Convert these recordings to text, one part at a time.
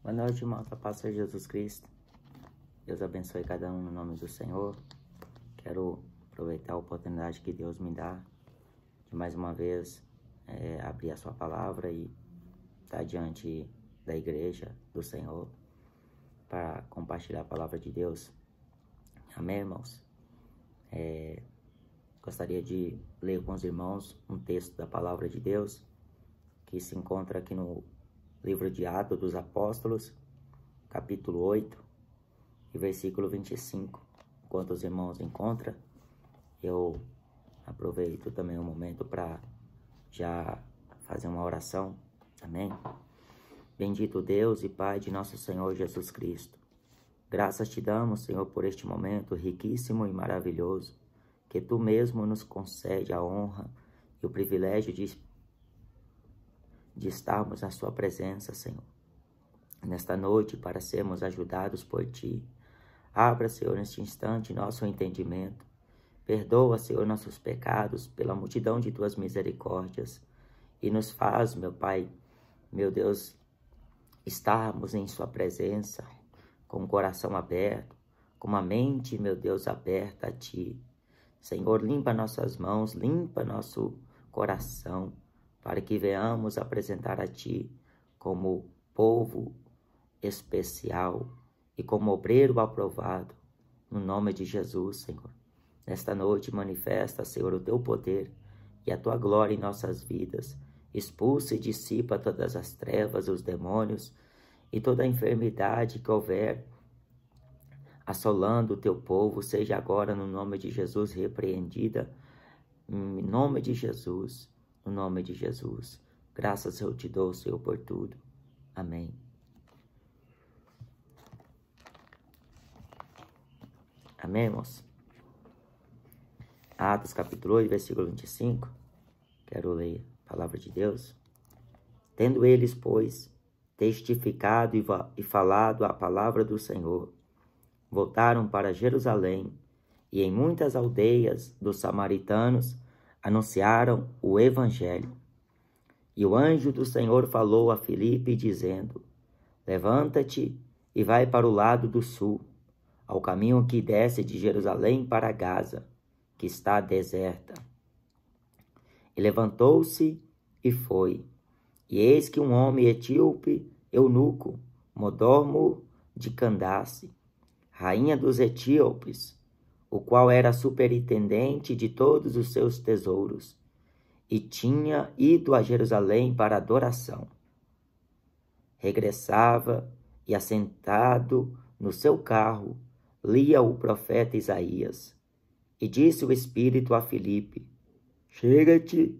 Boa noite, irmão. A paz de Jesus Cristo. Deus abençoe cada um no nome do Senhor. Quero aproveitar a oportunidade que Deus me dá de mais uma vez abrir a sua palavra e estar diante da igreja do Senhor para compartilhar a palavra de Deus. Amém, irmãos? Gostaria de ler com os irmãos um texto da palavra de Deus que se encontra aqui no livro de Atos dos Apóstolos, capítulo 8 e versículo 25. Enquanto os irmãos encontram, eu aproveito também o momento para já fazer uma oração. Amém? Bendito Deus e Pai de nosso Senhor Jesus Cristo. Graças te damos, Senhor, por este momento riquíssimo e maravilhoso, que Tu mesmo nos concede a honra e o privilégio de estarmos na Sua presença, Senhor. Nesta noite, para sermos ajudados por Ti. Abra, Senhor, neste instante nosso entendimento. Perdoa, Senhor, nossos pecados pela multidão de Tuas misericórdias. E nos faz, meu Pai, meu Deus, estarmos em Sua presença, com o coração aberto, com uma mente, meu Deus, aberta a Ti. Senhor, limpa nossas mãos, limpa nosso coração, para que venhamos apresentar a Ti como povo especial e como obreiro aprovado, no nome de Jesus, Senhor. Nesta noite manifesta, Senhor, o Teu poder e a Tua glória em nossas vidas. Expulse e dissipa todas as trevas, os demônios e toda a enfermidade que houver assolando o Teu povo, seja agora no nome de Jesus repreendida, em nome de Jesus, no nome de Jesus. Graças eu te dou, Senhor, por tudo. Amém. Amém, irmãos? Atos capítulo 8, versículo 25. Quero ler a palavra de Deus. Tendo eles, pois, testificado e falado a palavra do Senhor, voltaram para Jerusalém e em muitas aldeias dos samaritanos anunciaram o evangelho. E o anjo do Senhor falou a Filipe, dizendo: Levanta-te e vai para o lado do sul, ao caminho que desce de Jerusalém para Gaza, que está deserta. E levantou-se e foi. E eis que um homem etíope, eunuco, mordomo de Candace, rainha dos etíopes, o qual era superintendente de todos os seus tesouros, e tinha ido a Jerusalém para adoração. Regressava e, assentado no seu carro, lia o profeta Isaías. E disse o Espírito a Filipe: Chega-te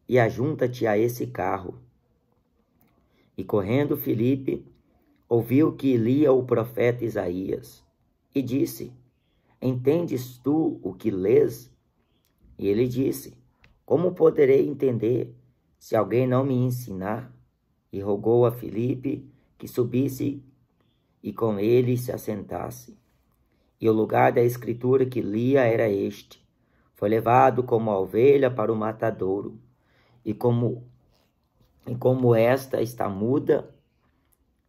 e ajunta-te a esse carro. E correndo Filipe, ouviu que lia o profeta Isaías, e disse: Entendes tu o que lês? E ele disse: Como poderei entender, se alguém não me ensinar? E rogou a Filipe que subisse e com ele se assentasse. E o lugar da escritura que lia era este: Foi levado como a ovelha para o matadouro, e como esta está muda,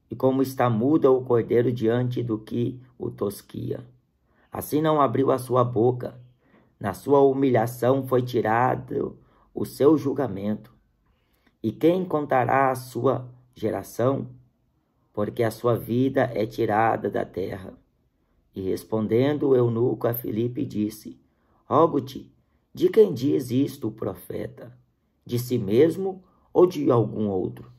e como está muda o cordeiro diante do que o tosquia. Assim não abriu a sua boca. Na sua humilhação foi tirado o seu julgamento. E quem contará a sua geração? Porque a sua vida é tirada da terra. E respondendo o eunuco a Filipe disse: Rogo-te, de quem diz isto o profeta? De si mesmo ou de algum outro?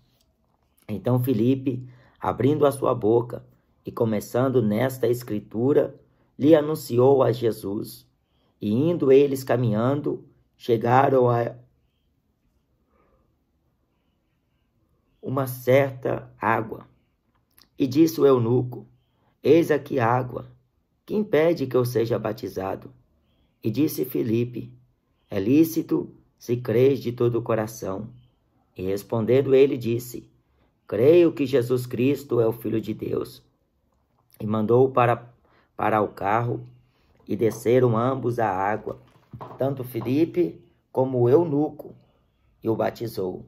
Então Filipe, abrindo a sua boca e começando nesta escritura, lhe anunciou a Jesus. E indo eles caminhando, chegaram a uma certa água. E disse o eunuco: Eis aqui água, que impede que eu seja batizado? E disse Filipe: É lícito, se crês de todo o coração. E respondendo ele disse: Creio que Jesus Cristo é o Filho de Deus. E mandou para o carro, e desceram ambos à água, tanto Filipe como o eunuco. e o batizou.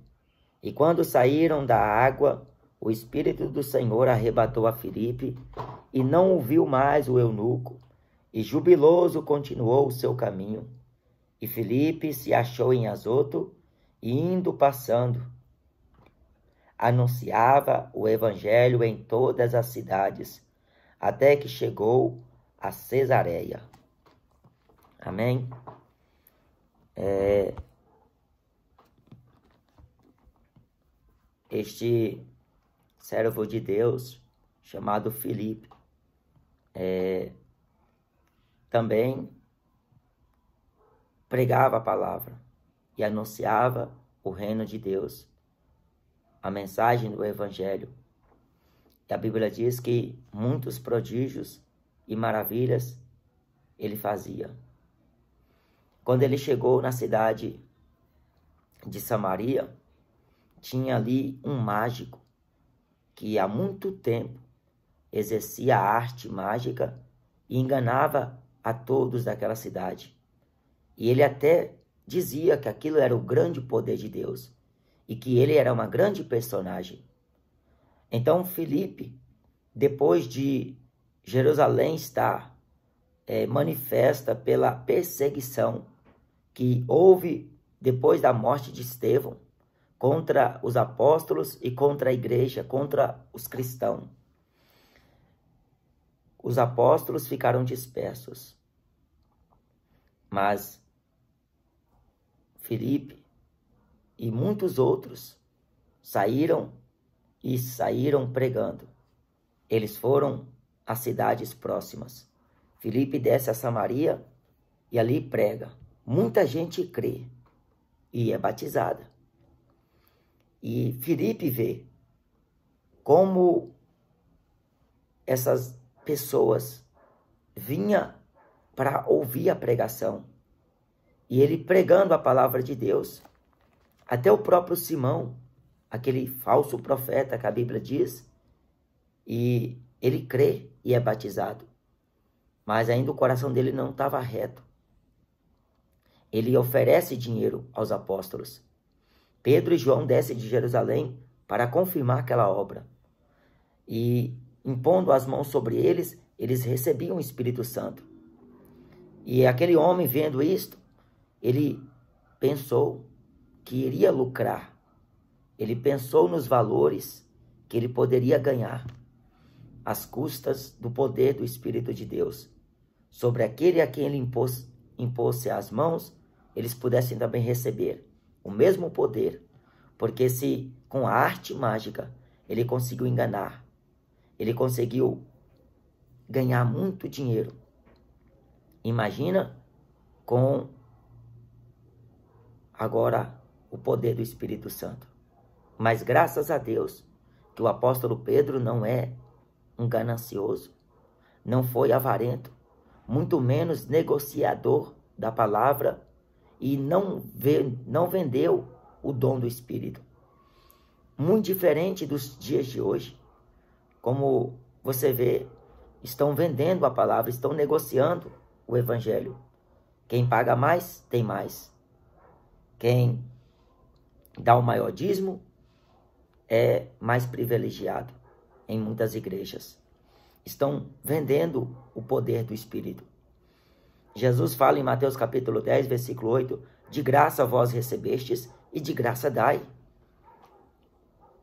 E quando saíram da água, o Espírito do Senhor arrebatou a Filipe, e não o viu mais o eunuco, e jubiloso continuou o seu caminho. E Filipe se achou em Azoto, e indo passando, anunciava o evangelho em todas as cidades, até que chegou a Cesareia. Amém? Este servo de Deus, chamado Filipe, também pregava a palavra e anunciava o reino de Deus, a mensagem do evangelho. E a Bíblia diz que muitos prodígios e maravilhas ele fazia. Quando ele chegou na cidade de Samaria, tinha ali um mágico que há muito tempo exercia a arte mágica e enganava a todos daquela cidade. E ele até dizia que aquilo era o grande poder de Deus e que ele era uma grande personagem. Então Filipe, depois de Jerusalém estar manifesta pela perseguição que houve depois da morte de Estevão contra os apóstolos e contra a igreja, contra os cristãos, os apóstolos ficaram dispersos, mas Filipe e muitos outros saíram pregando. Eles foram às cidades próximas. Filipe desce a Samaria e ali prega. Muita gente crê e é batizada. E Filipe vê como essas pessoas vinham para ouvir a pregação. E ele pregando a palavra de Deus. Até o próprio Simão, aquele falso profeta que a Bíblia diz, e ele crê e é batizado. Mas ainda o coração dele não estava reto. Ele oferece dinheiro aos apóstolos. Pedro e João descem de Jerusalém para confirmar aquela obra. E impondo as mãos sobre eles, eles recebiam o Espírito Santo. E aquele homem, vendo isto, ele pensou que iria lucrar. Ele pensou nos valores que ele poderia ganhar às custas do poder do Espírito de Deus. Sobre aquele a quem ele impôs as mãos, eles pudessem também receber o mesmo poder. Porque se com a arte mágica ele conseguiu enganar, ele conseguiu ganhar muito dinheiro. Imagina com agora o poder do Espírito Santo. Mas graças a Deus que o apóstolo Pedro não é um ganancioso, não foi avarento, muito menos negociador da palavra e não vendeu o dom do Espírito. Muito diferente dos dias de hoje. Como você vê, estão vendendo a palavra, estão negociando o evangelho. Quem paga mais, tem mais. Quem dá o maior dízimo é mais privilegiado em muitas igrejas. Estão vendendo o poder do Espírito. Jesus fala em Mateus capítulo 10, versículo 8, de graça vós recebestes e de graça dai.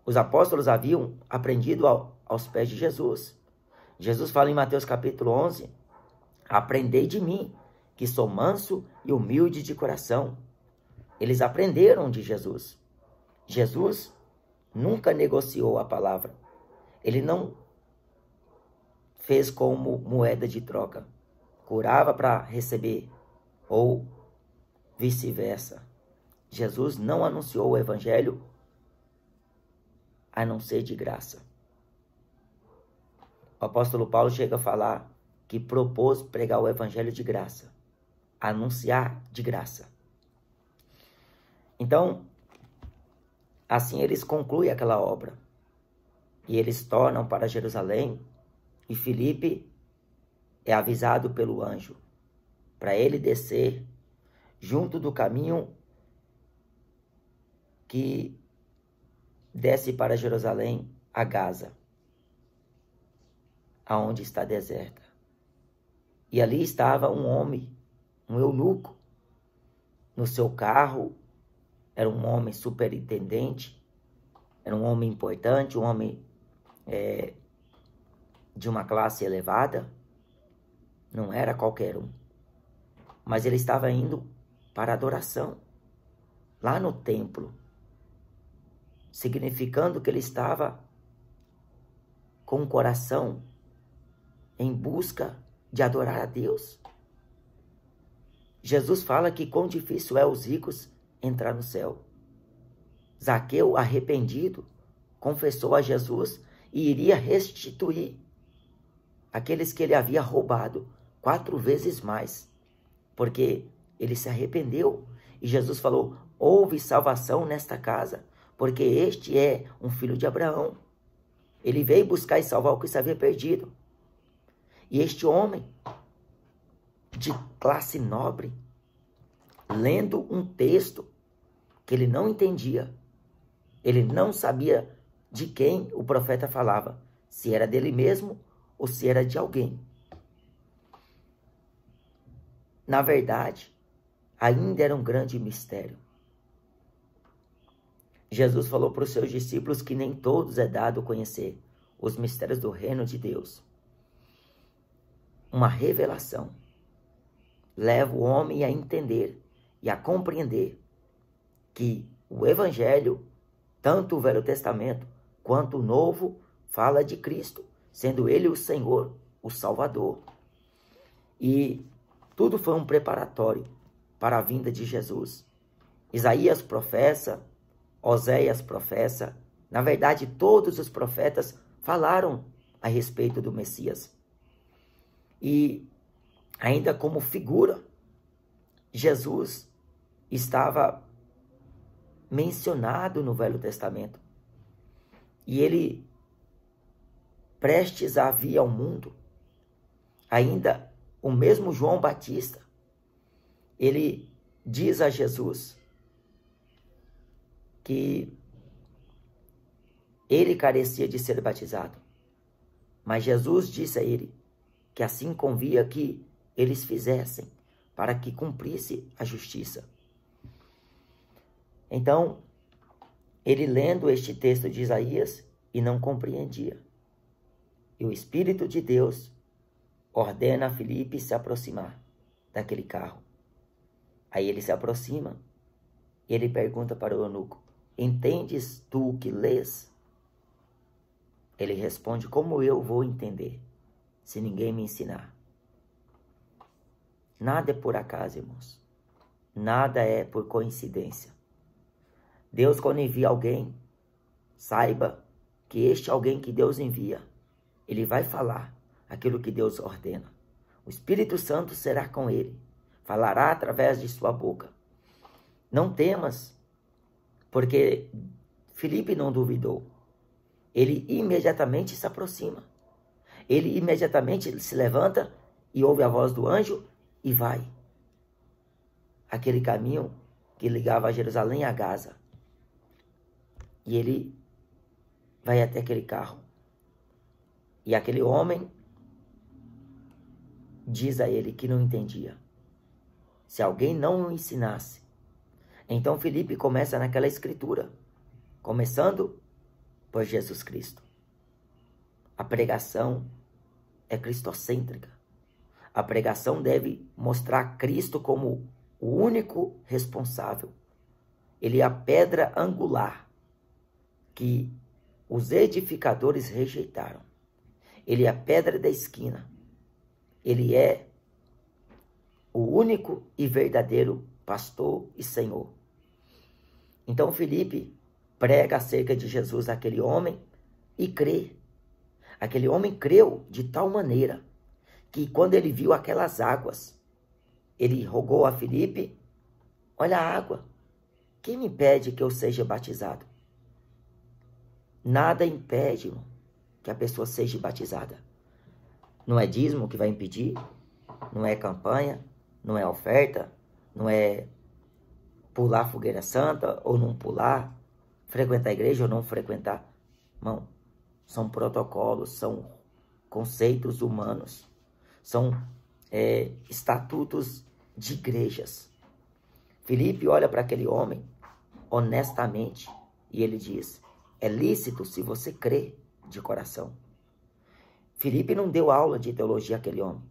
Os apóstolos haviam aprendido aos pés de Jesus. Jesus fala em Mateus capítulo 11, aprendei de mim, que sou manso e humilde de coração. Eles aprenderam de Jesus. Jesus nunca negociou a palavra. Ele não fez como moeda de troca. Curava para receber ou vice-versa. Jesus não anunciou o evangelho a não ser de graça. O apóstolo Paulo chega a falar que propôs pregar o evangelho de graça, anunciar de graça. Então, assim eles concluem aquela obra. E eles tornam para Jerusalém. E Filipe é avisado pelo anjo para ele descer junto do caminho que desce para Jerusalém, a Gaza, aonde está deserta. E ali estava um homem, um eunuco, no seu carro. Era um homem superintendente, era um homem importante, um homem de uma classe elevada. Não era qualquer um. Mas ele estava indo para adoração, lá no templo, significando que ele estava com o coração em busca de adorar a Deus. Jesus fala que quão difícil é os ricos entrar no céu. Zaqueu, arrependido, confessou a Jesus e iria restituir aqueles que ele havia roubado 4 vezes mais, porque ele se arrependeu. E Jesus falou: houve salvação nesta casa, porque este é um filho de Abraão. Ele veio buscar e salvar o que se havia perdido. E este homem, de classe nobre, lendo um texto que ele não entendia, ele não sabia de quem o profeta falava, se era dele mesmo ou se era de alguém. Na verdade, ainda era um grande mistério. Jesus falou para os seus discípulos que nem todos é dado conhecer os mistérios do reino de Deus. Uma revelação leva o homem a entender e a compreender que o Evangelho, tanto o Velho Testamento quanto o Novo, fala de Cristo, sendo Ele o Senhor, o Salvador. E tudo foi um preparatório para a vinda de Jesus. Isaías professa, Oséias professa, na verdade todos os profetas falaram a respeito do Messias. E ainda como figura, Jesus estava mencionado no Velho Testamento. E ele, prestes a vir ao mundo, ainda o mesmo João Batista, ele diz a Jesus que ele carecia de ser batizado. Mas Jesus disse a ele que assim convia que eles fizessem, para que cumprisse a justiça. Então, ele lendo este texto de Isaías e não compreendia. E o Espírito de Deus ordena a Filipe se aproximar daquele carro. Aí ele se aproxima e ele pergunta para o eunuco: entendes tu o que lês? Ele responde: como eu vou entender se ninguém me ensinar? Nada é por acaso, irmãos. Nada é por coincidência. Deus, quando envia alguém, saiba que este alguém que Deus envia, ele vai falar aquilo que Deus ordena. O Espírito Santo será com ele, falará através de sua boca. Não temas, porque Filipe não duvidou. Ele imediatamente se aproxima. Ele imediatamente se levanta e ouve a voz do anjo e vai. Aquele caminho que ligava a Jerusalém a Gaza. E ele vai até aquele carro. E aquele homem diz a ele que não entendia. Se alguém não o ensinasse. Então Filipe começa naquela escritura, começando por Jesus Cristo. A pregação é cristocêntrica. A pregação deve mostrar Cristo como o único responsável. Ele é a pedra angular que os edificadores rejeitaram. Ele é a pedra da esquina. Ele é o único e verdadeiro pastor e Senhor. Então Filipe prega acerca de Jesus àquele homem e crê. Aquele homem creu de tal maneira que quando ele viu aquelas águas, ele rogou a Filipe: olha a água, quem me impede que eu seja batizado? Nada impede, irmão, que a pessoa seja batizada. Não é dízimo que vai impedir, não é campanha, não é oferta, não é pular fogueira santa ou não pular, frequentar a igreja ou não frequentar. Irmão, são protocolos, são conceitos humanos, são estatutos de igrejas. Filipe olha para aquele homem honestamente e ele diz: é lícito se você crê de coração. Filipe não deu aula de teologia àquele homem.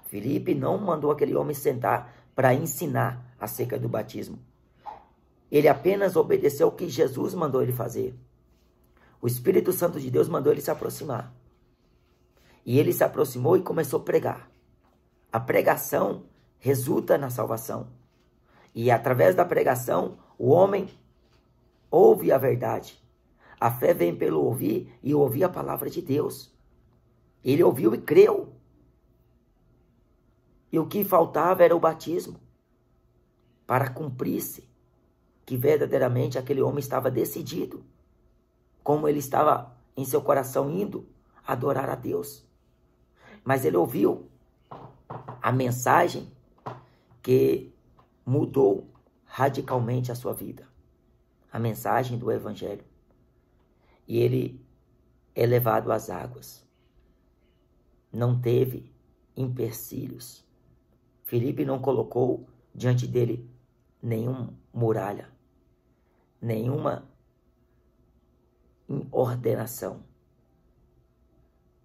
Filipe não mandou aquele homem sentar para ensinar acerca do batismo. Ele apenas obedeceu o que Jesus mandou ele fazer. O Espírito Santo de Deus mandou ele se aproximar. E ele se aproximou e começou a pregar. A pregação resulta na salvação. E através da pregação, o homem ouve a verdade. A fé vem pelo ouvir e ouvir a palavra de Deus. Ele ouviu e creu. E o que faltava era o batismo. Para cumprir-se que verdadeiramente aquele homem estava decidido. Como ele estava em seu coração indo adorar a Deus. Mas ele ouviu a mensagem que mudou radicalmente a sua vida. A mensagem do Evangelho. E ele é levado às águas. Não teve empecilhos. Filipe não colocou diante dele nenhuma muralha, nenhuma ordenação.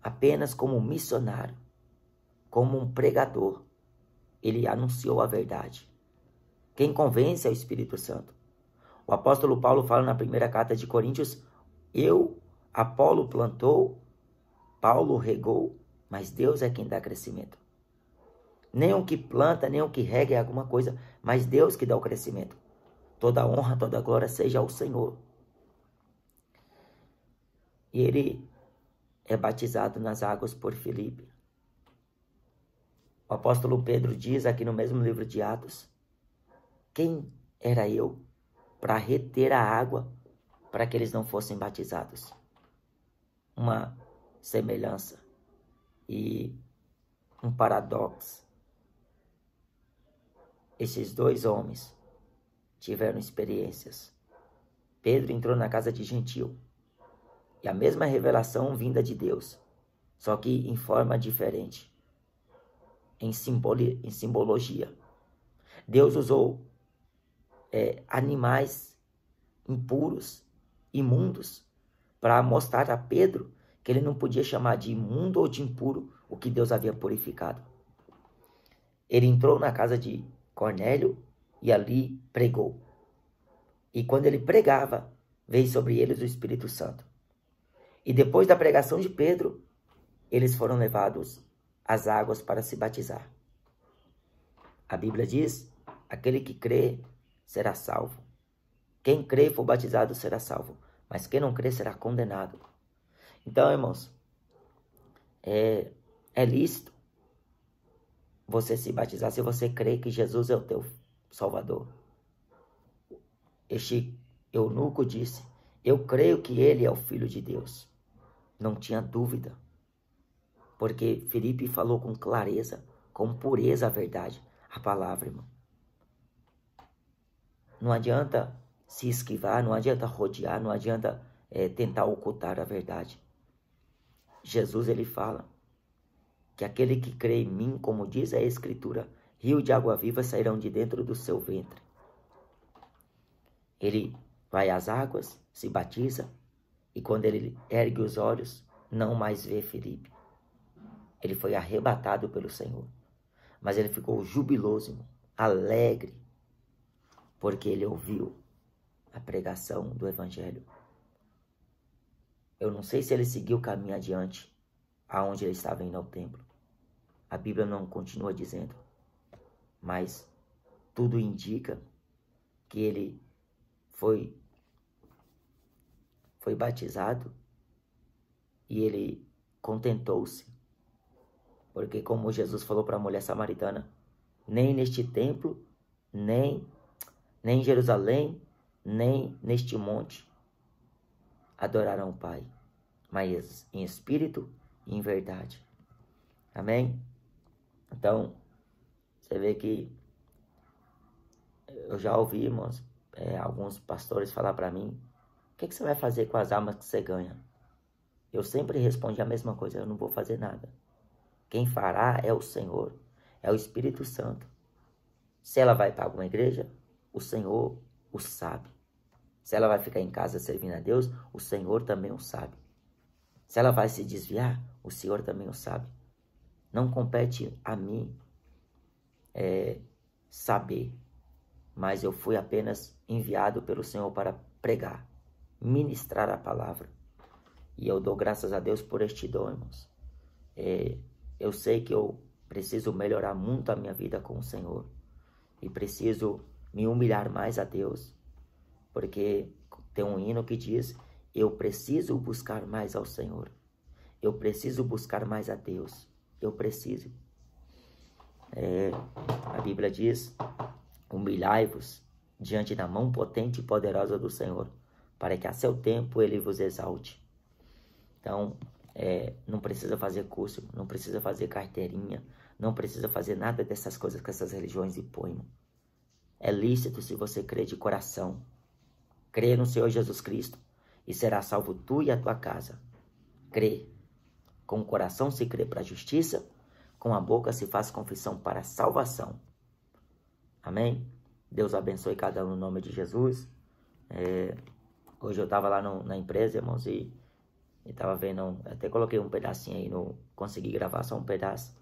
Apenas como um missionário, como um pregador, ele anunciou a verdade. Quem convence é o Espírito Santo. O apóstolo Paulo fala na primeira carta de Coríntios: Apolo plantou, Paulo regou, mas Deus é quem dá crescimento. Nem o que planta, nem o que rega é alguma coisa, mas Deus que dá o crescimento. Toda honra, toda glória seja ao Senhor. E ele é batizado nas águas por Filipe. O apóstolo Pedro diz aqui no mesmo livro de Atos: quem era eu para reter a água para que eles não fossem batizados? Uma semelhança e um paradoxo. Esses dois homens tiveram experiências. Pedro entrou na casa de gentil. E a mesma revelação vinda de Deus, só que em forma diferente, em simbologia. Deus usou animais impuros, imundos, para mostrar a Pedro que ele não podia chamar de imundo ou de impuro o que Deus havia purificado. Ele entrou na casa de Cornélio e ali pregou. E quando ele pregava, veio sobre eles o Espírito Santo. E depois da pregação de Pedro, eles foram levados às águas para se batizar. A Bíblia diz: aquele que crê será salvo. Quem crê e for batizado será salvo, mas quem não crê será condenado. Então, irmãos, é lícito você se batizar se você crê que Jesus é o teu Salvador. Este eunuco disse: eu creio que ele é o Filho de Deus. Não tinha dúvida, porque Filipe falou com clareza, com pureza a verdade, a palavra, irmão. Não adianta se esquivar, não adianta rodear, não adianta tentar ocultar a verdade. Jesus, ele fala que aquele que crê em mim, como diz a Escritura, rio de água viva sairão de dentro do seu ventre. Ele vai às águas, se batiza, e quando ele ergue os olhos, não mais vê Filipe. Ele foi arrebatado pelo Senhor. Mas ele ficou jubiloso, alegre, porque ele ouviu a pregação do Evangelho. Eu não sei se ele seguiu o caminho adiante, aonde ele estava indo ao templo. A Bíblia não continua dizendo, mas tudo indica que ele foi batizado e ele contentou-se. Porque como Jesus falou para a mulher samaritana, nem neste templo, nem em Jerusalém, nem neste monte adorarão o Pai, mas em espírito e em verdade. Amém? Então, você vê que eu já ouvi, irmãos, alguns pastores falar para mim o que você vai fazer com as almas que você ganha? Eu sempre respondi a mesma coisa, eu não vou fazer nada. Quem fará é o Senhor, é o Espírito Santo. Se ela vai para alguma igreja, o Senhor o sabe. Se ela vai ficar em casa servindo a Deus, o Senhor também o sabe. Se ela vai se desviar, o Senhor também o sabe. Não compete a mim saber, mas eu fui apenas enviado pelo Senhor para pregar, ministrar a palavra. E eu dou graças a Deus por este dom, irmãos. Eu sei que eu preciso melhorar muito a minha vida com o Senhor. E preciso me humilhar mais a Deus. Porque tem um hino que diz, eu preciso buscar mais ao Senhor. Eu preciso buscar mais a Deus. Eu preciso. A Bíblia diz, humilhai-vos diante da mão potente e poderosa do Senhor, para que a seu tempo Ele vos exalte. Então, não precisa fazer curso, não precisa fazer carteirinha, não precisa fazer nada dessas coisas que essas religiões impõem. É lícito se você crê de coração. Crê no Senhor Jesus Cristo e será salvo tu e a tua casa. Crê. Com o coração se crê para a justiça, com a boca se faz confissão para a salvação. Amém? Deus abençoe cada um no nome de Jesus. Hoje eu estava lá na empresa, irmãos, e estava vendo, até coloquei um pedacinho aí, consegui gravar só um pedaço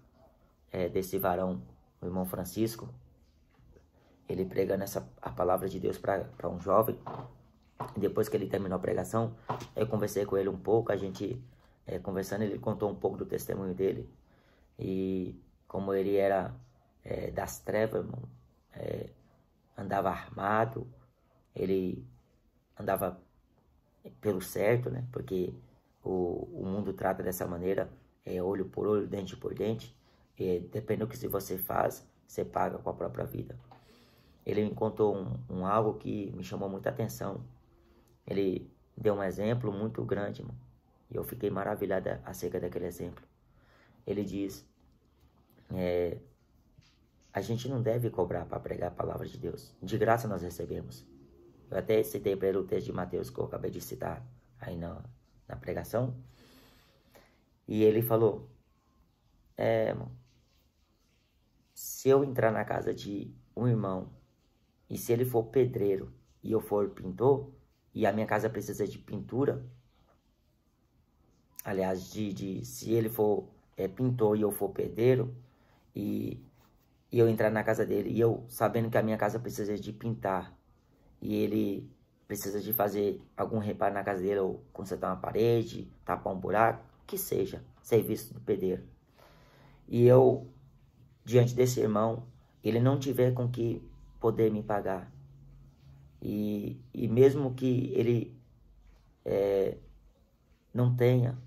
desse varão, o irmão Francisco. Ele pregando a palavra de Deus para um jovem. Depois que ele terminou a pregação, eu conversei com ele um pouco, a gente conversando, ele contou um pouco do testemunho dele. E como ele era das trevas, irmão, andava armado, ele andava pelo certo, né? Porque o mundo trata dessa maneira, olho por olho, dente por dente. Dependendo do que você faz, você paga com a própria vida. Ele me contou algo que me chamou muita atenção. Ele deu um exemplo muito grande, irmão, e eu fiquei maravilhado acerca daquele exemplo. Ele diz, a gente não deve cobrar para pregar a palavra de Deus. De graça nós recebemos. Eu até citei para ele o texto de Mateus que eu acabei de citar aí na pregação. E ele falou, irmão, se eu entrar na casa de um irmão, e se ele for pedreiro e eu for pintor, e a minha casa precisa de pintura, aliás, se ele for pintor e eu for pedreiro, e eu entrar na casa dele, e eu sabendo que a minha casa precisa de pintar, e ele precisa de fazer algum reparo na casa dele, ou consertar uma parede, tapar um buraco, que seja, serviço do pedreiro. E eu, diante desse irmão, ele não tiver com que poder me pagar, e mesmo que ele não tenha,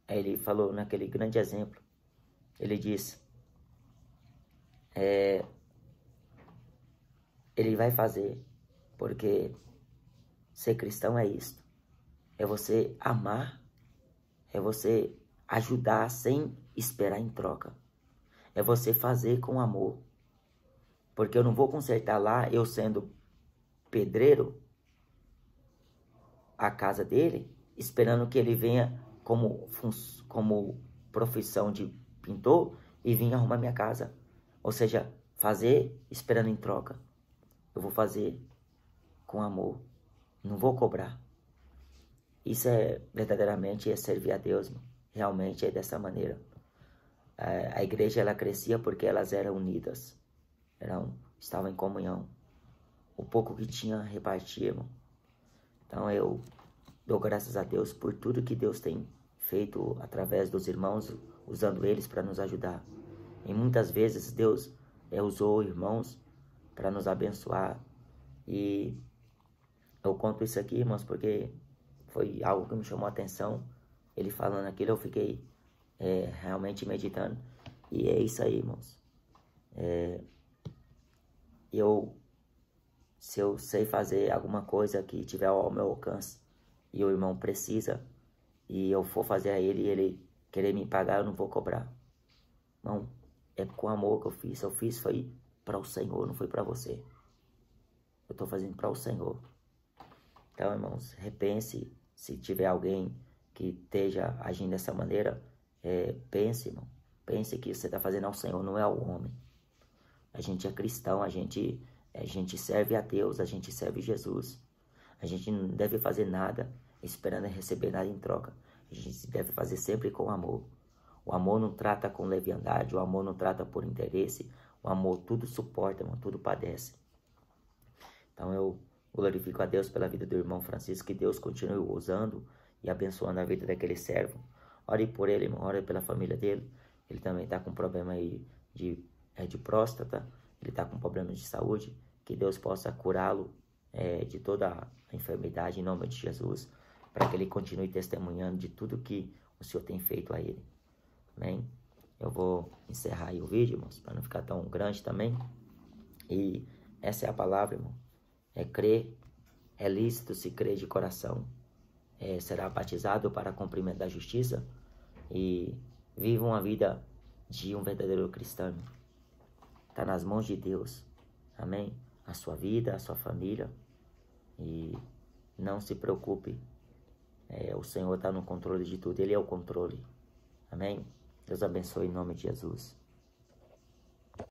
ele falou naquele grande exemplo, ele disse, ele vai fazer, porque ser cristão é isto, é você amar, é você ajudar sem esperar em troca, é você fazer com amor, porque eu não vou consertar lá, eu sendo pedreiro, a casa dele, esperando que ele venha como profissão de pintor e vir arrumar minha casa. Ou seja, fazer esperando em troca. Eu vou fazer com amor. Não vou cobrar. Isso verdadeiramente servir a Deus. Mano. Realmente é dessa maneira. A igreja ela crescia porque elas eram unidas. Estavam em comunhão. O pouco que tinha repartia, irmão. Então eu dou graças a Deus por tudo que Deus tem feito através dos irmãos, usando eles para nos ajudar. E muitas vezes Deus usou irmãos para nos abençoar. E eu conto isso aqui, irmãos, porque foi algo que me chamou a atenção. Ele falando aquilo, eu fiquei realmente meditando. E é isso aí, irmãos. Se eu sei fazer alguma coisa que tiver ao meu alcance e o irmão precisa e eu for fazer a ele e ele querer me pagar, eu não vou cobrar. Não, é com amor que eu fiz. Eu fiz foi para o Senhor, não foi para você. Eu estou fazendo para o Senhor. Então, irmãos, repense. Se tiver alguém que esteja agindo dessa maneira, pense, irmão. Pense que você está fazendo ao Senhor, não é ao homem. A gente é cristão, a gente serve a Deus, a gente serve Jesus. A gente não deve fazer nada esperando receber nada em troca. A gente deve fazer sempre com amor. O amor não trata com leviandade, o amor não trata por interesse. O amor tudo suporta, irmão, tudo padece. Então eu glorifico a Deus pela vida do irmão Francisco, que Deus continue usando e abençoando a vida daquele servo. Ore por ele, irmão, ore pela família dele. Ele também está com problema aí de próstata, ele está com problemas de saúde. Que Deus possa curá-lo de toda a enfermidade em nome de Jesus, para que ele continue testemunhando de tudo que o Senhor tem feito a ele. Amém? Eu vou encerrar aí o vídeo, irmãos, para não ficar tão grande também. E essa é a palavra, irmão. É crer, é lícito se crer de coração. Será batizado para cumprimento da justiça e viva uma vida de um verdadeiro cristão. Está nas mãos de Deus. Amém? A sua vida, a sua família. E não se preocupe. O Senhor está no controle de tudo. Ele é o controle. Amém? Deus abençoe em nome de Jesus.